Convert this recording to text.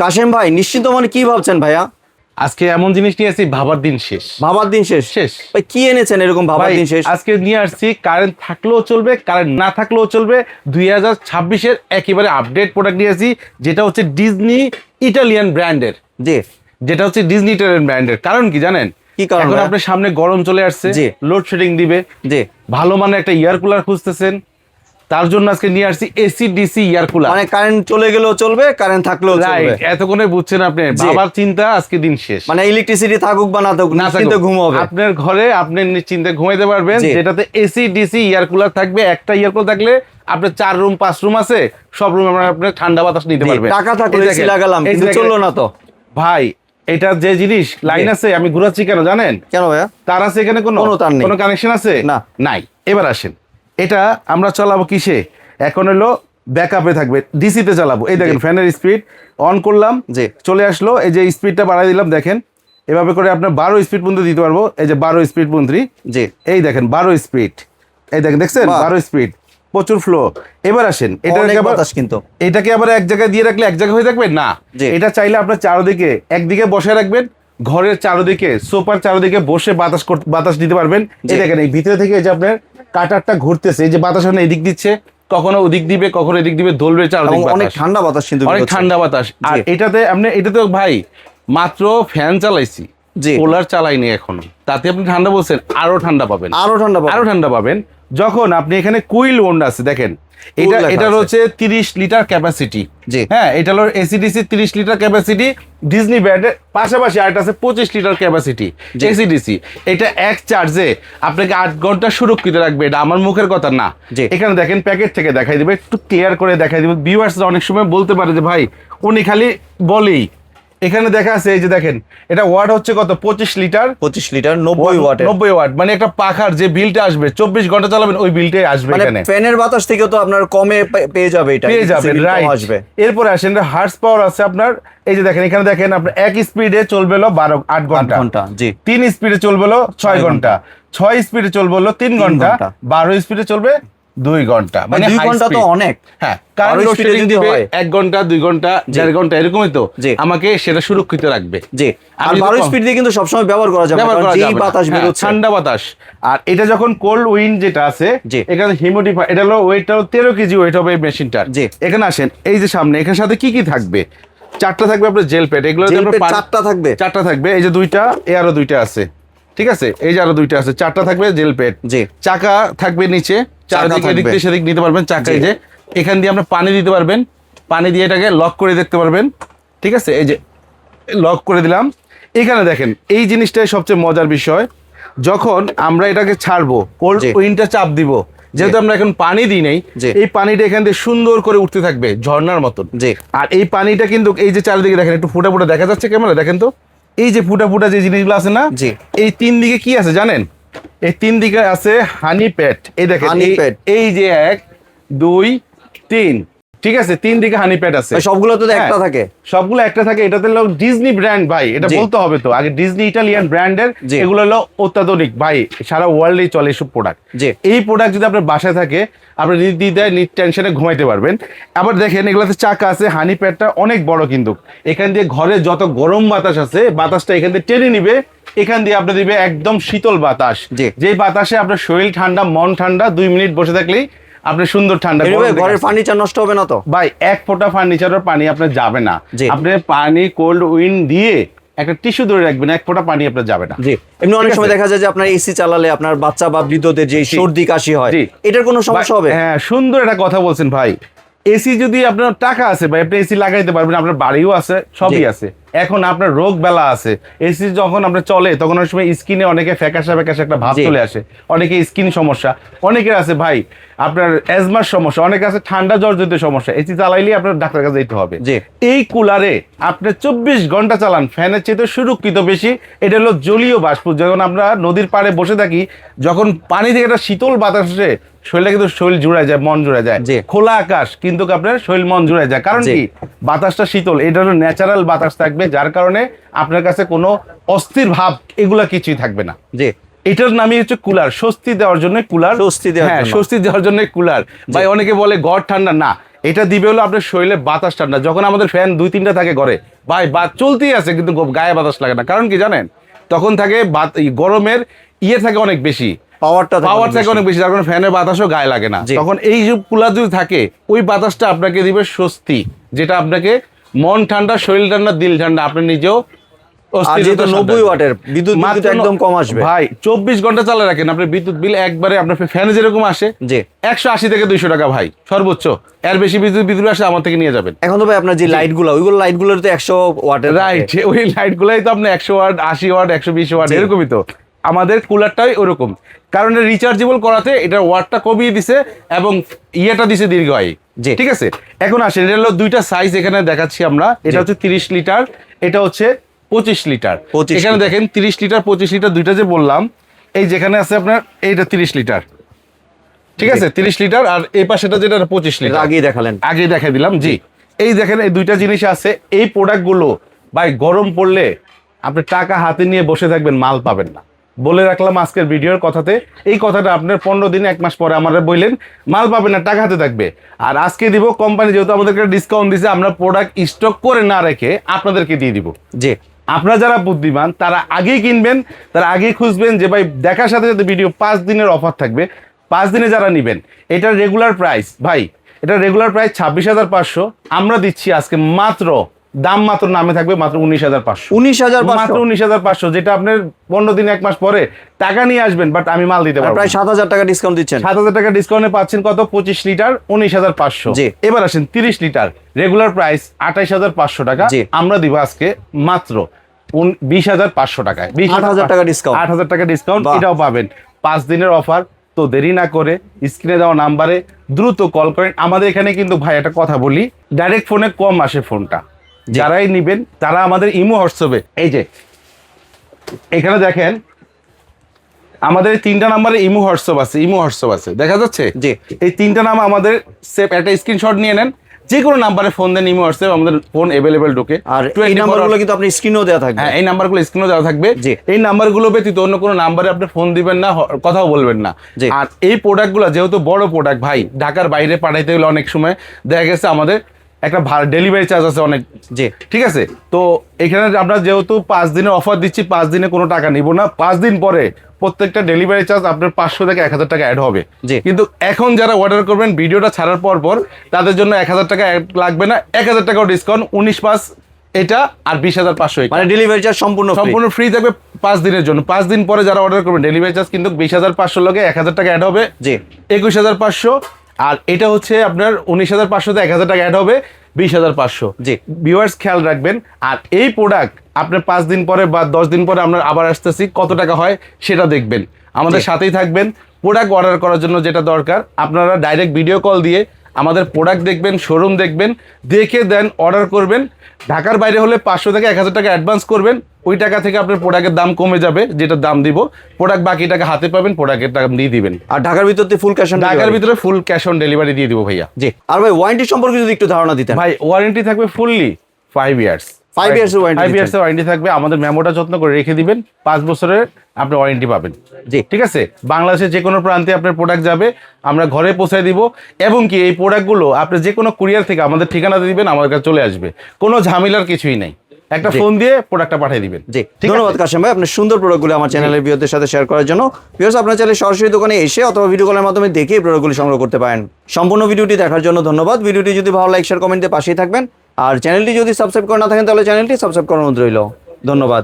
কাশেম ভাই নিশ্চিন্ত মানে কি ভাবছেন ভাইয়া? আজকে এমন জিনিস নিয়ে আসছি, ভাবার দিন শেষ। ভাবার দিন শেষ শেষ ভাই, কি এনেছেন এরকম ভাবার ভাই, দিন শেষ? আজকে নিয়ে আসছি কারেন্ট থাকলেও চলবে, কারেন্ট না থাকলেও চলবে। 2026-এর একেবারে আপডেট প্রোডাক্ট নিয়ে আসছি, যেটা হচ্ছে ডিজনি ইটালিয়ান ব্র্যান্ডের। জি, যেটা হচ্ছে ডিজনি ইটালিয়ান ব্র্যান্ডের। কারণ কি জানেন? কি কারণ এখন ভাইয়া? আপনার সামনে গরম চলে আসছে, জি। লোডশেডিং দিবে, জি, ভালো মানের একটা ইয়ার কুলার খুঁজতেছেন, তার জন্য আজকে নিয়ে আসছি এসি ডিসি ইয়ার কুলার। মানে কারেন্ট চলে গেলেও চলবে, কারেন্ট থাকলেও চলবে। এতক্ষণে বুঝছেন আপনি, জি। বাবার চিন্তা আজকে দিন শেষ। মানে ইলেকট্রিসিটি থাকুক বা না থাকুক, না নিশ্চিন্তে ঘুম হবে। আপনার ঘরে আপনি নিশ্চিন্তে ঘুমাইতে পারবেন, জি। যেটাতে এসি ডিসি ইয়ার কুলার থাকবে। একটা ইয়ার কুলার থাকলে আপনার 4 রুম 5 রুম আছে, সব রুম আপনার ঠান্ডা বাতাস নিতে জি, পারবেন। টাকা থাকলে এই এসি দেখেন, লাগালাম, এই কিন্তু দেখেন। চললো না তো ভাই, এটা যে জিনিস লাইন আছে, আমি ঘুরাচ্ছি কেন জানেন? কেন ভাইয়া? তার আছে এখানে কোনো কোনো তার নেই। কোনো কানেকশন আছে না। নাই। এবার আসেন, এটা আমরা চালাবো কিসে? এখন হলো ব্যাকআপে থাকবে, ডিসিতে চালাবো। এই দেখেন ফ্যানের স্পিড অন করলাম, জি। চলে আসলো। এই যে স্পিডটা বাড়াই দিলাম, দেখেন এভাবে করে আপনার 12 স্পিড পর্যন্ত দিতে পারবো। এই যে 12 স্পিড পর্যন্ত, জি, এই দেখেন 12 স্পিড, এই দেখেন, দেখছেন বাহ। 12 স্পিড, প্রচুর ফ্লো। এবার আসেন, অনেক এটাকে আবার বাতাস কিন্তু। এটাকে আবার এক জায়গায় দিয়ে রাখলে এক জায়গায় হয়ে থাকবে না। জি। এটা চাইলে আপনার চারদিকে, একদিকে বসে রাখবেন, ঘরের চারদিকে, সোফার চারদিকে বসে বাতাস দিতে পারবেন। জি। এই দেখেন, এই ভিতরে থেকে এই যে আপনার কাটারটা ঘুরতেছে, এই যে বাতাস আপনার এদিক দিচ্ছে, কখনো ওদিক দিবে, কখনো এদিক দিবে, দোলবে এবং চারদিকে অনেক বাতাস। ঠান্ডা বাতাস কিন্তু অনেক বেরোচ্ছে। ঠান্ডা বাতাস। আর জি। এটাতে ভাই মাত্র ফ্যান চালাইছি, জি। কুলার চালাইনি এখনো, তাতে আপনি ঠান্ডা বলছেন, আরো ঠান্ডা পাবেন, আরো ঠান্ডা পাবেন। আরো ঠান্ডা পাবেন। যখন আপনি এখানে কুইল ওন্ড আছে, দেখেন এটা লেখা এটার আছে। হচ্ছে 30 লিটার ক্যাপাসিটি। জি। হ্যাঁ, এটা হলো এসিডিসি 30 লিটার ক্যাপাসিটি। ডিজনি ব্র্যান্ডের পাশাপাশি আরেকটা আছে 25 লিটার ক্যাপাসিটি জি। এসিডিসি। এটা এক চার্জে আপনাকে 8 ঘন্টা সুরক্ষিত রাখবে। এটা আমার মুখের কথা না, জি। এখানে দেখেন প্যাকেট থেকে দেখাই দিবে, একটু ক্লিয়ার করে দেখাই দিবে। ভিউয়ার্সরা অনেক সময় বলতে পারে যে ভাই উনি খালি বলেই, এখানে দেখা আছে, এই যে দেখেন এটা ওয়াট হচ্ছে কত, 25 লিটার, 25 লিটার 90 ওয়াটের। 90 ওয়াট। মানে একটা পাখার যে বিলটা আসবে 24 ঘন্টা চালাবেন, ওই বিলটাই আসবে মানে এখানে, ফ্যানের বাতাস থেকে তো আপনার কমে পেয়ে যাবে, এটা পেয়ে যাবেন, কিছু কম রাইট। আসবে। এরপরে আসেন, হার্স পাওয়ার আছে আপনার। এই যে দেখেন, এখানে দেখেন আপনার এক স্পিডে চলবে হলো 8 ঘন্টা, 8 ঘন্টা, জি। 3 স্পিডে চলবে হলো 6 ঘন্টা, 6 স্পিডে চলবে হলো 3 ঘন্টা, ঘন্টা। 12 স্পিডে চলবে 2 ঘন্টা। মানে 2 high ঘন্টা তো speed। অনেক। হ্যাঁ, 12 কারেন্ট স্পিডে লোডশেডিং যদি দিবে হয়। 1 ঘন্টা 2 ঘন্টা 1.5 ঘন্টা, এরকমই তো জি। আমাকে সেটা সুরক্ষিত রাখবে। জি, আর আমি 12 স্পিড দিয়ে কিন্তু সবসময় ব্যবহার করা যাবে, ব্যবহার কারণ করা যেই যাবে না। বাতাস হ্যাঁ, বেরোচ্ছে। ঠান্ডা বাতাস। আর এটা যখন কোল্ড উইন্ড যেটা আছে, জি। এখানে হিউমিডিফাই, এটা হলো ওয়েটটা 13 কেজি ওয়েট হবে এই মেশিনটার। জি। এখানে আসেন, এই যে সামনে, এখানে সাথে কি কি থাকবে? 4টা থাকবে আপনার জেল প্যাড, এগুলো জেল প্যাড 4টা থাকবে। 4টা থাকবে, এই যে 2টা, এ আরো 2টা আছে, ঠিক আছে, এই যে আরো 2টা আছে, 4টা থাকবে জেল প্যাড। জি। চাকা থাকবে নিচে, চারদিকে এদিক থাকবে। দিয়ে সেদিক নিতে পারবেন চাকা। এই যে এখান দিয়ে আপনি পানি দিতে পারবেন, পানি দিয়ে এটাকে লক করে দেখতে পারবেন, ঠিক আছে। এই যে লক করে দিলাম। এখানে দেখেন, এই জিনিসটাই সবচেয়ে মজার বিষয়, যখন আমরা এটাকে ছাড়বো, কোল্ড জি। উইন্ডটা চাপ দিব, যেহেতু আমরা এখন পানি দিই নাই, জি। এই পানিটা এখান দিয়ে সুন্দর করে উঠতে থাকবে ঝর্ণার মতন। জি। আর এই পানিটা কিন্তু এই যে চারিদিকে দেখেন, একটু ফুটা ফুটা দেখা যাচ্ছে ক্যামেরা, দেখেন তো, এই যে ফুটা ফুটা যে জিনিসগুলো আছে না, জি। এই 3 দিকে কি আছে জানেন? এই 3 দিকে আছে হানি প্যাড। এই দেখেন, হানি প্যাড। এই যে 1 2 3, ঠিক আছে, 3 দিকে হানি প্যাড আছে। ভাই, সবগুলো তো হ্যাঁ, একটা থাকে। সবগুলো একটা থাকে। এটাতে হলো ডিজনি ব্র্যান্ড ভাই, এটা জি। বলতে হবে তো আগে, ডিজনি ইটালিয়ান ব্র্যান্ডের। জি। এগুলো হলো অত্যাধুনিক ভাই, সারা ওয়ার্ল্ডেই চলে এসব প্রোডাক্ট। জি। এই প্রোডাক্ট যদি আপনার বাসায় থাকে, আপনি নির্দ্বিধায় টেনশনে ঘুমাইতে পারবেন। আবার দেখেন, এগুলোতে চাকা আছে, হানি প্যাডটা অনেক বড়, কিন্তু এখান দিয়ে ঘরে যত গরম বাতাস আছে, বাতাসটা এখান দিয়ে টেনে নিবে, এখান দিয়ে আপনি দিবে একদম শীতল বাতাস। জি। যেই বাতাসে আপনার শরীর ঠান্ডা, মন ঠান্ডা, 2 মিনিট বসে থাকলেই আপনি সুন্দর ঠান্ডা। এর গরম ভাই, থেকে ঘরের আসছে। ফার্নিচার নষ্ট হবে না তো? ভাই, 1 ফোঁটা ফার্নিচারের পানি আপনার যাবে না। জি। আপনি পানি কোল্ড উইন্ড দিয়ে একটা টিস্যু ধরে রাখবেন, 1 ফোঁটা পানি আপনার যাবে না। জি, এমনি অনেক ঠিক সময় আছে? দেখা যায় যে আপনার এসি চালালে আপনার বাচ্চা বা বৃদ্ধদের যে সর্দি কাশি হয়, জি। এটার কোনো সমস্যা হবে? হ্যাঁ, সুন্দর একটা কথা বলছেন ভাই। এসি যদি আপনার টাকা আছে ভাই, আপনি এসি লাগাইতে পারবেন, আপনার বাড়িও আছে, সবই জি। আছে। এখন আপনার রোগ বেলা আছে, এসি যখন আপনার চলে, তখন অনেক সময় স্কিনে অনেকে ফ্যাকাশা ফ্যাকাশা একটা ভাব জি। চলে আসে, অনেকে স্কিন সমস্যা, অনেকের আছে ভাই আপনার অ্যাজমার সমস্যা, অনেকে আছে ঠান্ডা জ্বরজনিত সমস্যা। এসি চালাইলে আপনার ডাক্তার কাছে যেতে হবে। জি। এই কুলারে আপনি 24 ঘন্টা চালান, ফ্যানের চেয়ে সুরক্ষিত বেশি। এটা হলো জলীয় বাষ্প। যখন আমরা নদীর পাড়ে বসে থাকি, যখন পানি থেকে একটা শীতল বাতাস আসে, শরীরটা কিন্তু শরীর জুড়ে যায়, মন জুড়ে যায়। জি। খোলা আকাশ কিন্তু আপনার শরীর মন জুড়ে যায়, কারণ জি। কি? বাতাসটা শীতল, এটা হলো ন্যাচারাল বাতাস থাকবে, যার কারণে আপনার কাছে কোনো অস্থির ভাব এগুলা কিছুই থাকবে না। জি। এটার নামই হচ্ছে কুলার, স্বস্তি দেওয়ার জন্য কুলার। স্বস্তি দেওয়ার হ্যাঁ, জন্য। স্বস্তি দেওয়ার জন্য কুলার। ভাই, অনেকে বলে ঘর ঠান্ডা, না, এটা দিবে হলো আপনার শরীরে বাতাস ঠান্ডা। যখন আমাদের ফ্যান 2-3টা থাকে ঘরে ভাই, চলতেই আছে কিন্তু গায়ে বাতাস লাগে না, কারণ কি জানেন, তখন থাকে গরমের থাকে অনেক বেশি, পাওয়ার থাকে অনেক বেশি, যার কারণে ফ্যানের বাতাসও গায়ে লাগে না। তখন এই যে কুলার যদি থাকে, ওই বাতাসটা আপনাকে দিবে স্বস্তি, যেটা আপনাকে মন ঠান্ডা, শরীর ঠান্ডা, দিল ঠান্ডা, আপনি নিজেও। আর যেহেতু 90 ওয়াটের বিদ্যুৎ একদম কম আসবে ভাই, 24 ঘন্টা চালিয়ে রাখেন, আপনার বিদ্যুৎ বিল একবারে আপনার ফ্যানে যেরকম আসে 180 থেকে 200 টাকা ভাই সর্বোচ্চ, এর বেশি বিদ্যুৎ আসে আমার থেকে নিয়ে যাবেন। এখন তো ভাই আপনার যে লাইটগুলো, ওইগুলো লাইটগুলোর তো 100 ওয়াটের, রাইট, ওই লাইটগুলাই তো আপনি 100 ওয়াট, 80 ওয়াট, 120 ওয়াট এরকমই। তো আমাদের কুলারটাই ওরকম, কারণ এটা রিচার্জেবল করাতে এটার ওয়াটটা কমিয়ে দিছে এবং ইয়েটা দিছে দীর্ঘায়ু। ঠিক আছে, এখন আসেন, এটা হলো দুইটা সাইজ এখানে দেখাচ্ছি আমরা। এটা হচ্ছে 30 লিটার, এটা হচ্ছে 25 লিটার। এখানে দেখেন 30 লিটার 25 লিটার দুইটা যে বললাম, এই যেখানে আছে আপনার এইটা 30 লিটার, ঠিক আছে, 30 লিটার, আর এই পাশেটা যেটা 25 লিটার আগেই দেখাই দিলাম। জি, এই দেখেন এই দুইটা জিনিস আছে। এই প্রোডাক্টগুলো ভাই গরম পড়লে আপনি টাকা হাতে নিয়ে বসে থাকবেন, মাল পাবেন না। বলে রাখলাম আজকের ভিডিওর কথাতে, এই কথাটা আপনার 15 দিন 1 মাস পরে আমাদের বললেন মাল পাবেন না, টাকা হাতে থাকবে। আর আজকে দিব, কোম্পানি যেহেতু আমাদেরকে ডিসকাউন্ট দিছে, আমরা প্রোডাক্ট স্টক করে না রেখে আপনাদেরকে দিয়ে দিব। জি, আপনারা যারা বুদ্ধিমান তারা আগেই কিনবেন, তারা আগেই খুঁজবেন যে ভাই দেখার সাথে সাথে ভিডিও 5 দিনের অফার থাকবে, 5 দিনে যারা নেবেন। এটার রেগুলার প্রাইস ভাই, এটা রেগুলার প্রাইস 26,500, আমরা দিচ্ছি আজকে মাত্র দাম মাত্র নামে থাকবে মাত্র 19,500, মাত্র 19,500, যেটা আপনার 15 দিন 1 মাস পরে টাকা নিয়ে আসবেন, বাট আমি মাল দিতে পারবো। প্রায় 7,000 টাকা ডিসকাউন্ট দিচ্ছেন। 7,000 টাকা ডিসকাউন্টে পাচ্ছেন কত? 25 লিটার 19,500। এবার আসেন 30 লিটার, রেগুলার প্রাইস 28,500 টাকা, আমরা দিব আজকে মাত্র 20,500 টাকায়, 8,000 টাকা ডিসকাউন্ট, 8,000 টাকা ডিসকাউন্ট, এটাও পাবেন 5 দিনের অফার। তো দেরি না করে স্ক্রিনে দেওয়া নাম্বারে দ্রুত কল করেন। আমাদের এখানে কিন্তু ভাই একটা কথা বলি, ডাইরেক্ট ফোনে কম আসে ফোনটা, যারাই নিবেন তারা আমাদের ইমো হোয়াটসঅ্যাপে, এই যে এখানে দেখেন আমাদের 3টা নাম্বারে ইমো হোয়াটসঅ্যাপ আছে, দেখা যাচ্ছে। এই 3টা নাম আমাদের সেভ, একটা স্ক্রিনশট নিয়ে নেন, যে কোনো নাম্বারে ফোন দেন, ইমো হোয়াটসঅ্যাপ আমাদের ফোন अवेलेबल ঢোকে। আর এই নাম্বারগুলো কিন্তু আপনি স্ক্রিনেও দেওয়া থাকবে। হ্যাঁ, এই নাম্বারগুলো স্ক্রিনেও দেওয়া থাকবে। এই নাম্বারগুলো ব্যতীত অন্য কোনো নাম্বারে আপনি ফোন দিবেন না, কথাও বলবেন না। আর এই প্রোডাক্টগুলো যেহেতু বড় প্রোডাক্ট ভাই, ঢাকার বাইরে পাঠাইতে গেলে অনেক সময় দেখা গেছে আমাদের একটা ডেলিভারি চার্জ আছে অনেক। ঠিক আছে, তো এখানে আমরা যেহেতু 5 দিনের অফার দিচ্ছি, 5 দিনে কোনো টাকা নিব না, 5 দিন পরে প্রত্যেকটা ডেলিভারি চার্জ আপনার 500 থেকে 1,000 টাকা অ্যাড হবে। কিন্তু এখন যারা অর্ডার করবেন ভিডিওটা ছাড়ার পর তাদের জন্য 1,000 টাকা অ্যাড লাগবে না, 1,000 টাকাও ডিসকাউন্ট, 19,500 এটা, আর 20,500, মানে ডেলিভারি চার্জ সম্পূর্ণ ফ্রি থাকবে 5 দিনের জন্য। 5 দিন পরে যারা অর্ডার করবেন ডেলিভারি চার্জ কিন্তু 20,500 লগে 1,000 টাকা অ্যাড হবে, 21,500, আর এটা হচ্ছে আপনার 19,500 তে 1,000 টাকা অ্যাড হবে, 20,500। ভিউয়ার্স খেয়াল রাখবেন। আর এই প্রোডাক্ট আপনার 5 দিন পরে বা 10 দিন পরে আমরা আবার আসতেছি, কত টাকা হয় সেটা দেখবেন, আমাদের সাথেই থাকবেন। প্রোডাক্ট অর্ডার করার জন্য যেটা দরকার, আপনারা ডাইরেক্ট ভিডিও কল দিয়ে আমাদের প্রোডাক্ট দেখবেন, শোরুম দেখবেন, দেখে দেন অর্ডার করবেন। ঢাকার বাইরে হলে 500 থেকে 1,000 টাকা অ্যাডভান্স করবেন, ওই টাকা থেকে আপনার প্রোডাক্টের দাম কমে যাবে, যেটা দাম দিব, প্রোডাক্ট বাকি টাকা হাতে পাবেন, প্রোডাক্টের টাকা দিয়ে দিবেন। আর ঢাকার ভিতরে ফুল ক্যাশ অন, ঢাকার ভিতরে ফুল ক্যাশ অন ডেলিভারি দিয়ে দিব ভাইয়া। আর ভাই ওয়ারেন্টি সম্পর্কে যদি একটু ধারণা দিতেন। ভাই ওয়ারেন্টি থাকবে ফুললি 5 ইয়ার্স, 5 ইয়ার্স ওয়ারেন্টি থাকবে। আমাদের মেমোটা যত্ন করে রেখে দিবেন, 5 বছরের আপনি ওয়ারেন্টি পাবেন। ঠিক আছে, বাংলাদেশের যে কোনো প্রান্তে আপনার প্রোডাক্ট যাবে, আমরা ঘরে পৌঁছে দিব। এবং কি এই প্রোডাক্টগুলো আপনি যে কোনো কুরিয়ার থেকে আমাদের ঠিকানাতে দিবেন, আমাদের কাছে চলে আসবে, কোনো ঝামেলার কিছুই নেই, একটা ফোন দিয়ে প্রোডাক্টটা পাঠিয়ে দিবেন। ধন্যবাদ কাশেম ভাই, আপনার সুন্দর প্রোডাক্টগুলো আমার চ্যানেলের ভিউয়ারদের সাথে শেয়ার করার জন্য। ভিউয়ার্স, আপনারা চাইলে সরাসরি দোকানে এসে অথবা ভিডিও কলের মাধ্যমে দেখে এই প্রোডাক্টগুলো সংগ্রহ করতে পারেন। সম্পূর্ণ ভিডিওটি দেখার জন্য ধন্যবাদ। ভিডিওটি যদি ভালো লাইক শেয়ার কমেন্ট দিয়ে পাশেই থাকবেন। আর চ্যানেলটি যদি সাবস্ক্রাইব করে না থাকেন তাহলে চ্যানেলটি সাবস্ক্রাইব করার অনুরোধ রইল। ধন্যবাদ।